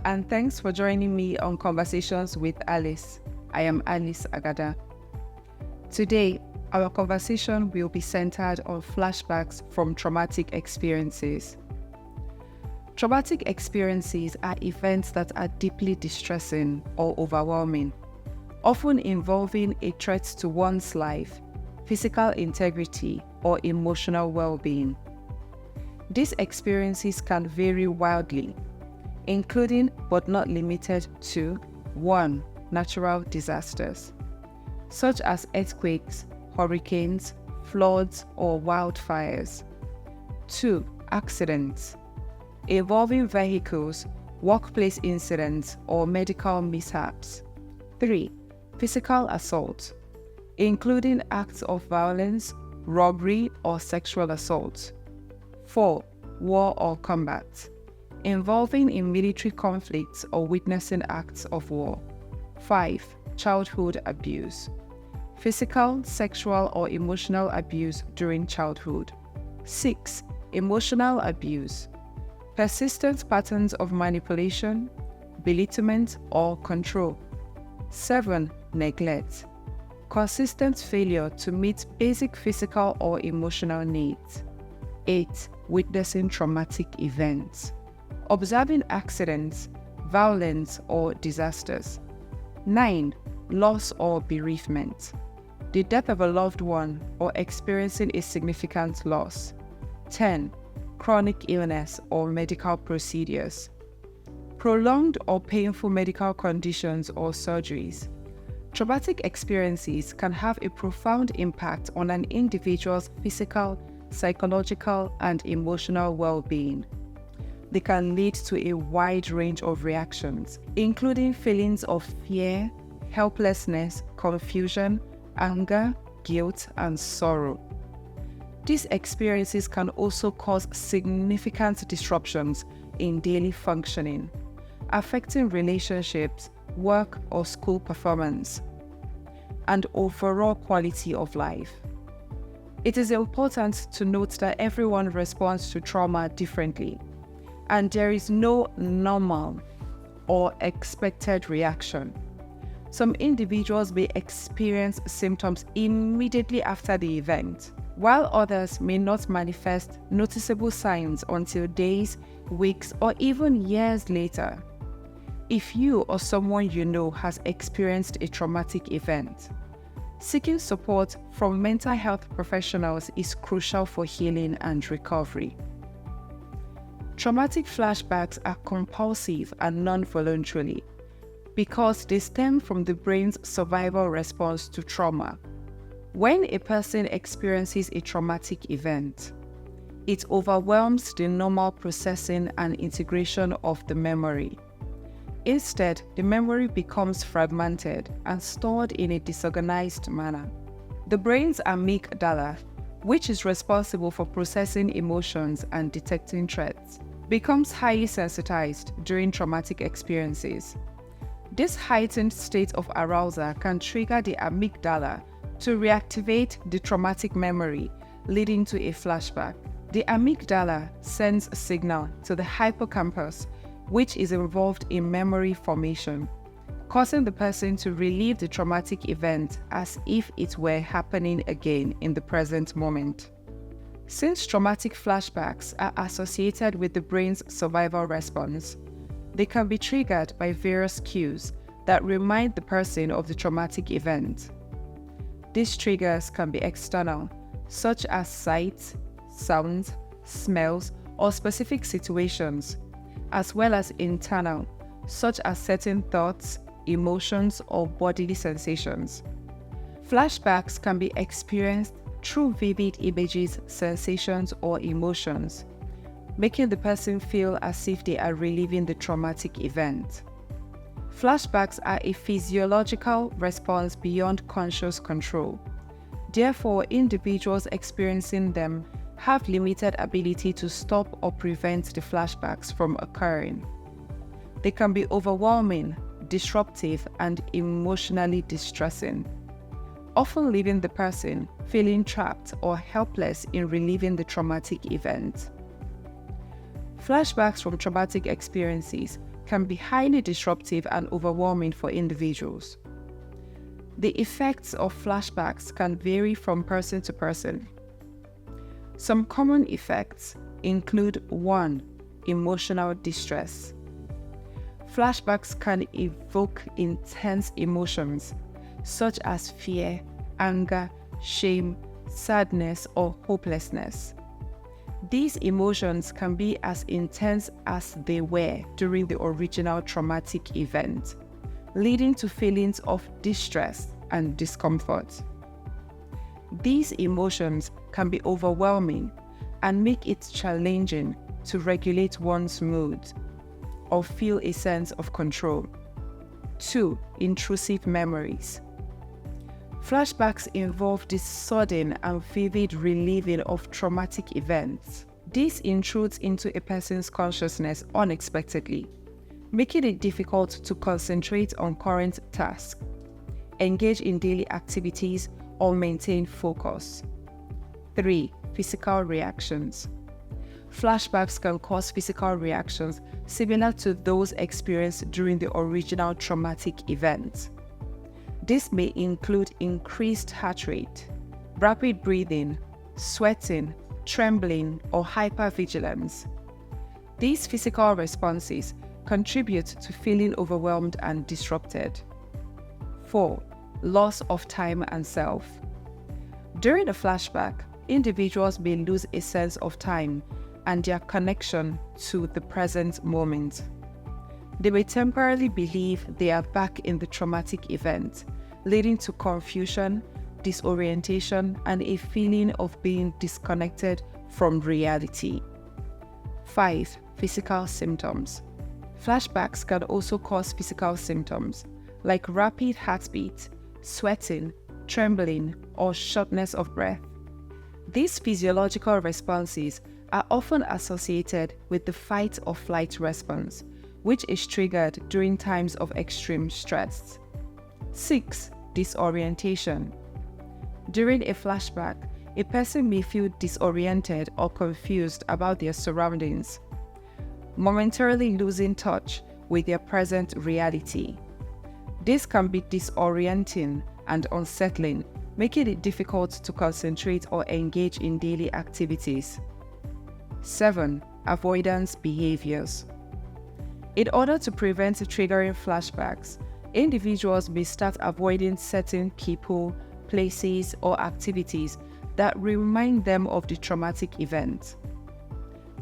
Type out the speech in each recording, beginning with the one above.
and thanks for joining me on Conversations with Alice. I am Alice Agada. Today, our conversation will be centered on flashbacks from traumatic experiences. Traumatic experiences are events that are deeply distressing or overwhelming, often involving a threat to one's life, physical integrity, or emotional well-being. These experiences can vary wildly, including but not limited to 1. Natural disasters, such as earthquakes, hurricanes, floods, or wildfires. 2. Accidents, involving vehicles, workplace incidents, or medical mishaps. 3. Physical assault, including acts of violence, robbery, or sexual assault. 4. War or combat, involving in military conflicts or witnessing acts of war. 5. Childhood abuse, physical, sexual, or emotional abuse during childhood. 6. Emotional abuse, persistent patterns of manipulation, belittlement, or control. 7. Neglect, consistent failure to meet basic physical or emotional needs. 8. Witnessing traumatic events, observing accidents, violence, or disasters. 9. Loss or bereavement, the death of a loved one or experiencing a significant loss. 10. Chronic illness or medical procedures, prolonged or painful medical conditions or surgeries. Traumatic experiences can have a profound impact on an individual's physical, psychological, and emotional well-being. They can lead to a wide range of reactions, including feelings of fear, helplessness, confusion, anger, guilt, and sorrow. These experiences can also cause significant disruptions in daily functioning, affecting relationships, work or school performance, and overall quality of life. It is important to note that everyone responds to trauma differently, and there is no normal or expected reaction. Some individuals may experience symptoms immediately after the event, while others may not manifest noticeable signs until days, weeks, or even years later. If you or someone you know has experienced a traumatic event, seeking support from mental health professionals is crucial for healing and recovery. Traumatic flashbacks are compulsive and non-voluntary because they stem from the brain's survival response to trauma. When a person experiences a traumatic event, it overwhelms the normal processing and integration of the memory. Instead, the memory becomes fragmented and stored in a disorganized manner. The brain's amygdala, which is responsible for processing emotions and detecting threats, becomes highly sensitized during traumatic experiences. This heightened state of arousal can trigger the amygdala to reactivate the traumatic memory, leading to a flashback. The amygdala sends a signal to the hippocampus, which is involved in memory formation, causing the person to relive the traumatic event as if it were happening again in the present moment. Since traumatic flashbacks are associated with the brain's survival response, they can be triggered by various cues that remind the person of the traumatic event. These triggers can be external, such as sights, sounds, smells, or specific situations, as well as internal, such as certain thoughts, emotions, or bodily sensations. Flashbacks can be experienced through vivid images, sensations, or emotions, making the person feel as if they are reliving the traumatic event. Flashbacks are a physiological response beyond conscious control. Therefore, individuals experiencing them have limited ability to stop or prevent the flashbacks from occurring. They can be overwhelming, disruptive, and emotionally distressing, often leaving the person feeling trapped or helpless in reliving the traumatic event. Flashbacks from traumatic experiences can be highly disruptive and overwhelming for individuals. The effects of flashbacks can vary from person to person. Some common effects include 1. Emotional distress. Flashbacks can evoke intense emotions such as fear, anger, shame, sadness, or hopelessness. These emotions can be as intense as they were during the original traumatic event, leading to feelings of distress and discomfort. These emotions can be overwhelming and make it challenging to regulate one's mood or feel a sense of control. 2. Intrusive memories. Flashbacks involve the sudden and vivid reliving of traumatic events. This intrudes into a person's consciousness unexpectedly, making it difficult to concentrate on current tasks, engage in daily activities, or maintain focus. 3. Physical reactions. Flashbacks can cause physical reactions similar to those experienced during the original traumatic event. This may include increased heart rate, rapid breathing, sweating, trembling, or hypervigilance. These physical responses contribute to feeling overwhelmed and disrupted. 4. Loss of time and self. During a flashback, individuals may lose a sense of time and their connection to the present moment. They may temporarily believe they are back in the traumatic event, leading to confusion, disorientation, and a feeling of being disconnected from reality. 5. Physical symptoms. Flashbacks can also cause physical symptoms like rapid heartbeat, sweating, trembling, or shortness of breath. These physiological responses are often associated with the fight or flight response, which is triggered during times of extreme stress. 6. Disorientation. During a flashback, a person may feel disoriented or confused about their surroundings, momentarily losing touch with their present reality. This can be disorienting and unsettling, making it difficult to concentrate or engage in daily activities. 7. Avoidance behaviors. In order to prevent triggering flashbacks, individuals may start avoiding certain people, places, or activities that remind them of the traumatic event.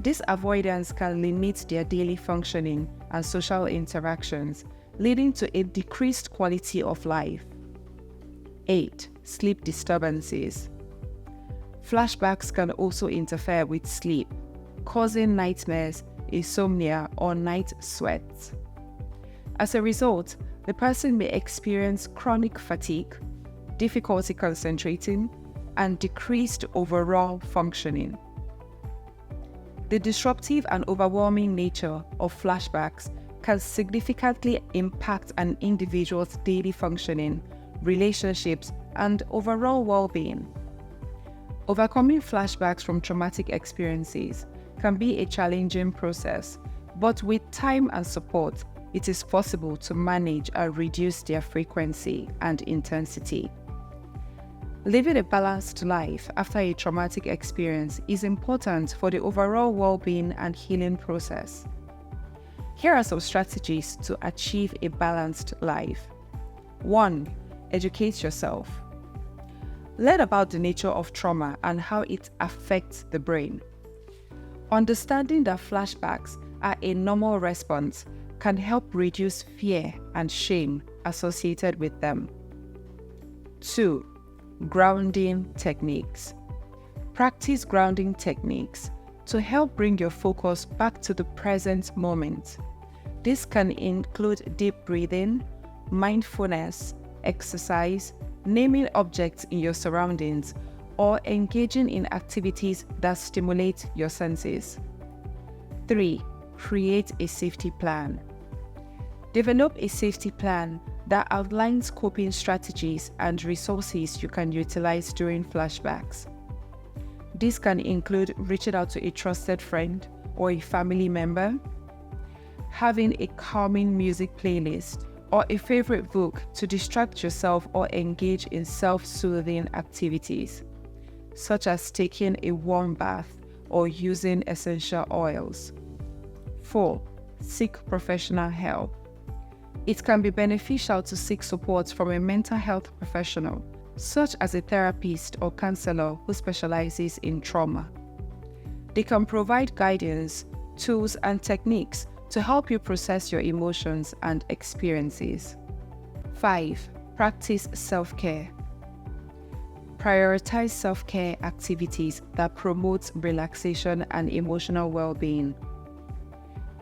This avoidance can limit their daily functioning and social interactions, leading to a decreased quality of life. 8. Sleep disturbances. Flashbacks can also interfere with sleep, causing nightmares, insomnia, or night sweats. As a result, the person may experience chronic fatigue, difficulty concentrating, and decreased overall functioning. The disruptive and overwhelming nature of flashbacks can significantly impact an individual's daily functioning, relationships, and overall well-being. Overcoming flashbacks from traumatic experiences can be a challenging process, but with time and support, it is possible to manage and reduce their frequency and intensity. Living a balanced life after a traumatic experience is important for the overall well-being and healing process. Here are some strategies to achieve a balanced life. 1. Educate yourself. Learn about the nature of trauma and how it affects the brain. Understanding that flashbacks are a normal response can help reduce fear and shame associated with them. 2. Grounding techniques. Practice grounding techniques to help bring your focus back to the present moment. This can include deep breathing, mindfulness, exercise, naming objects in your surroundings, or engaging in activities that stimulate your senses. 3. Create a safety plan. Develop a safety plan that outlines coping strategies and resources you can utilize during flashbacks. This can include reaching out to a trusted friend or a family member, having a calming music playlist, or a favorite book to distract yourself or engage in self-soothing activities, such as taking a warm bath or using essential oils. 4. Seek professional help. It can be beneficial to seek support from a mental health professional, such as a therapist or counselor who specializes in trauma. They can provide guidance, tools, and techniques to help you process your emotions and experiences. 5. Practice self-care. Prioritize self-care activities that promote relaxation and emotional well-being.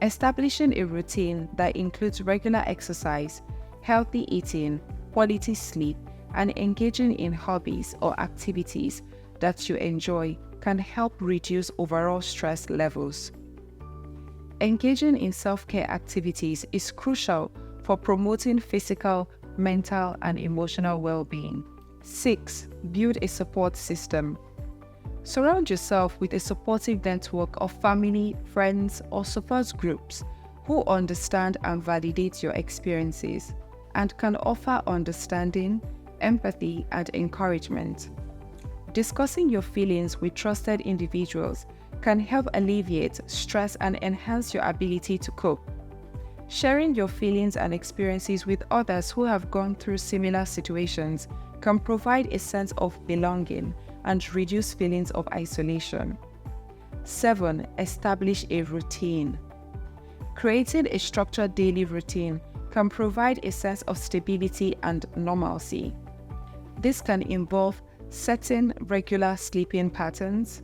Establishing a routine that includes regular exercise, healthy eating, quality sleep, and engaging in hobbies or activities that you enjoy can help reduce overall stress levels. Engaging in self-care activities is crucial for promoting physical, mental, and emotional well-being. 6. Build a support system. Surround yourself with a supportive network of family, friends, or support groups who understand and validate your experiences and can offer understanding, empathy, and encouragement. Discussing your feelings with trusted individuals can help alleviate stress and enhance your ability to cope. Sharing your feelings and experiences with others who have gone through similar situations can provide a sense of belonging and reduce feelings of isolation. 7. Establish a routine. Creating a structured daily routine can provide a sense of stability and normalcy. This can involve setting regular sleeping patterns,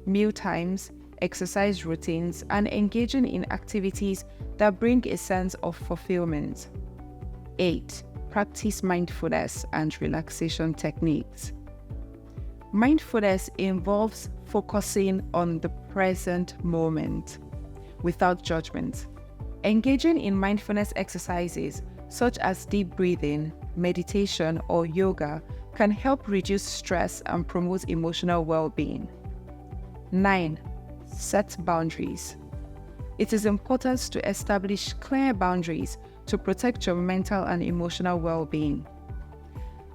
meal times, exercise routines, and engaging in activities that bring a sense of fulfillment. 8. Practice mindfulness and relaxation techniques. Mindfulness involves focusing on the present moment without judgment. Engaging in mindfulness exercises such as deep breathing, meditation, or yoga can help reduce stress and promote emotional well-being. 9. Set boundaries. It is important to establish clear boundaries to protect your mental and emotional well-being.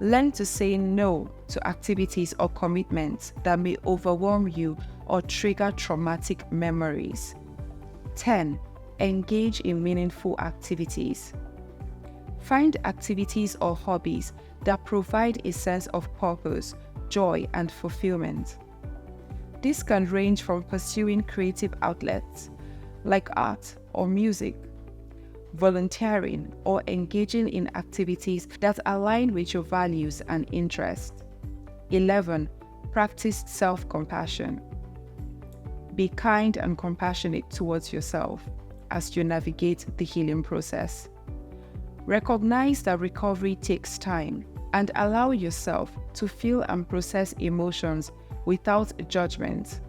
Learn to say no to activities or commitments that may overwhelm you or trigger traumatic memories. 10. Engage in meaningful activities. Find activities or hobbies that provide a sense of purpose, joy, and fulfillment. This can range from pursuing creative outlets like art or music, volunteering, or engaging in activities that align with your values and interests. 11. Practice self-compassion. Be kind and compassionate towards yourself as you navigate the healing process. Recognize that recovery takes time and allow yourself to feel and process emotions without judgment.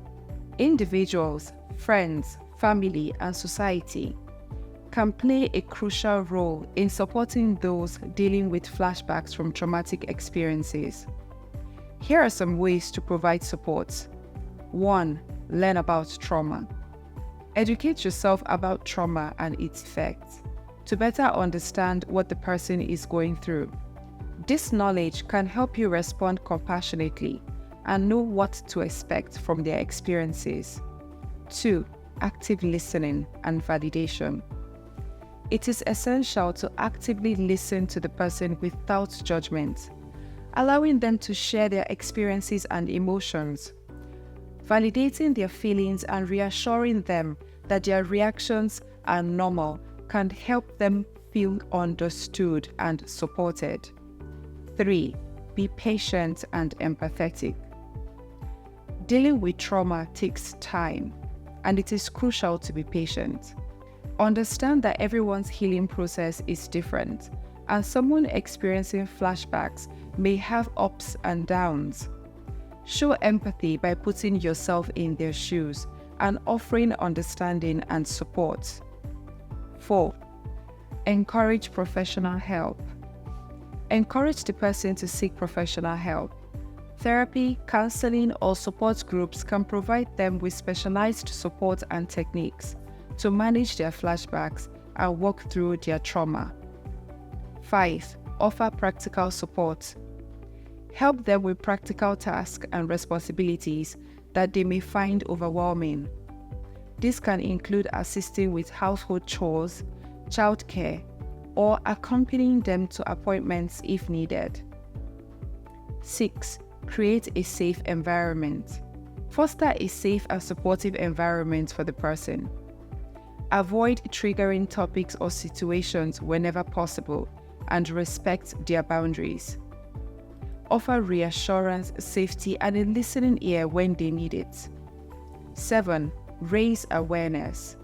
Individuals, friends, family, and society can play a crucial role in supporting those dealing with flashbacks from traumatic experiences. Here are some ways to provide support. 1. Learn about trauma. Educate yourself about trauma and its effects to better understand what the person is going through. This knowledge can help you respond compassionately and know what to expect from their experiences. 2. Active listening and validation. It is essential to actively listen to the person without judgment, allowing them to share their experiences and emotions. Validating their feelings and reassuring them that their reactions are normal can help them feel understood and supported. 3. Be patient and empathetic. Dealing with trauma takes time, and it is crucial to be patient. Understand that everyone's healing process is different, and someone experiencing flashbacks may have ups and downs. Show empathy by putting yourself in their shoes and offering understanding and support. 4. Encourage professional help. Encourage the person to seek professional help. Therapy, counseling, or support groups can provide them with specialized support and techniques to manage their flashbacks and work through their trauma. 5. Offer practical support. Help them with practical tasks and responsibilities that they may find overwhelming. This can include assisting with household chores, childcare, or accompanying them to appointments if needed. 6. Create a safe environment. Foster a safe and supportive environment for the person. Avoid triggering topics or situations whenever possible and respect their boundaries. Offer reassurance, safety, and a listening ear when they need it. 7. Raise awareness.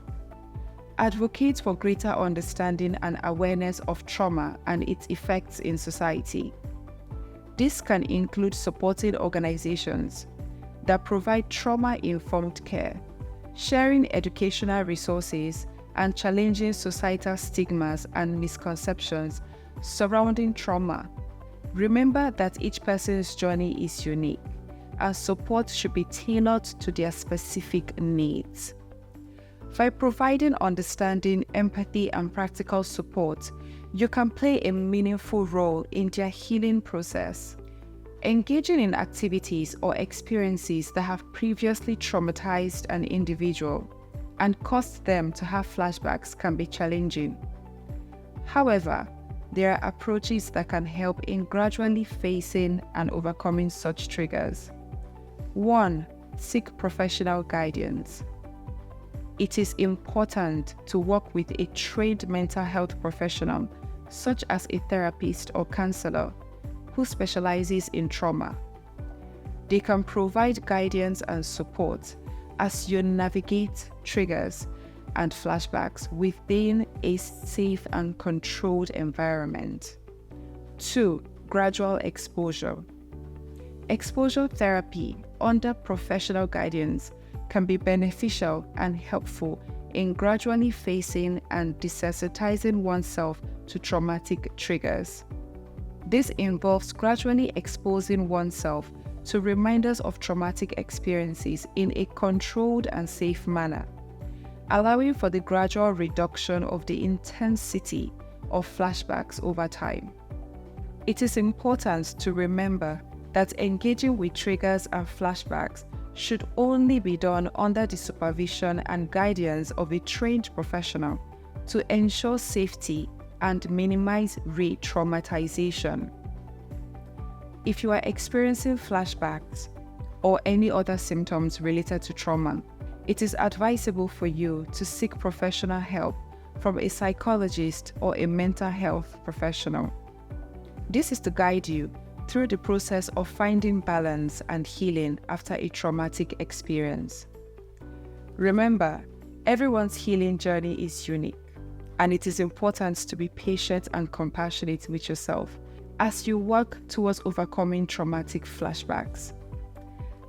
Advocate for greater understanding and awareness of trauma and its effects in society. This can include supporting organizations that provide trauma-informed care, sharing educational resources, and challenging societal stigmas and misconceptions surrounding trauma. Remember that each person's journey is unique, and support should be tailored to their specific needs. By providing understanding, empathy, and practical support, you can play a meaningful role in their healing process. Engaging in activities or experiences that have previously traumatized an individual and caused them to have flashbacks can be challenging. However, there are approaches that can help in gradually facing and overcoming such triggers. 1. Seek professional guidance. It is important to work with a trained mental health professional, such as a therapist or counselor, who specializes in trauma. They can provide guidance and support as you navigate triggers and flashbacks within a safe and controlled environment. 2. Gradual exposure. Exposure therapy under professional guidance can be beneficial and helpful in gradually facing and desensitizing oneself to traumatic triggers. This involves gradually exposing oneself to reminders of traumatic experiences in a controlled and safe manner, allowing for the gradual reduction of the intensity of flashbacks over time. It is important to remember that engaging with triggers and flashbacks should only be done under the supervision and guidance of a trained professional to ensure safety and minimize re-traumatization. If you are experiencing flashbacks or any other symptoms related to trauma, it is advisable for you to seek professional help from a psychologist or a mental health professional. This is to guide you through the process of finding balance and healing after a traumatic experience. Remember, everyone's healing journey is unique, and it is important to be patient and compassionate with yourself as you work towards overcoming traumatic flashbacks.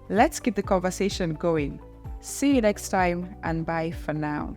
Let's keep the conversation going. See you next time, and bye for now.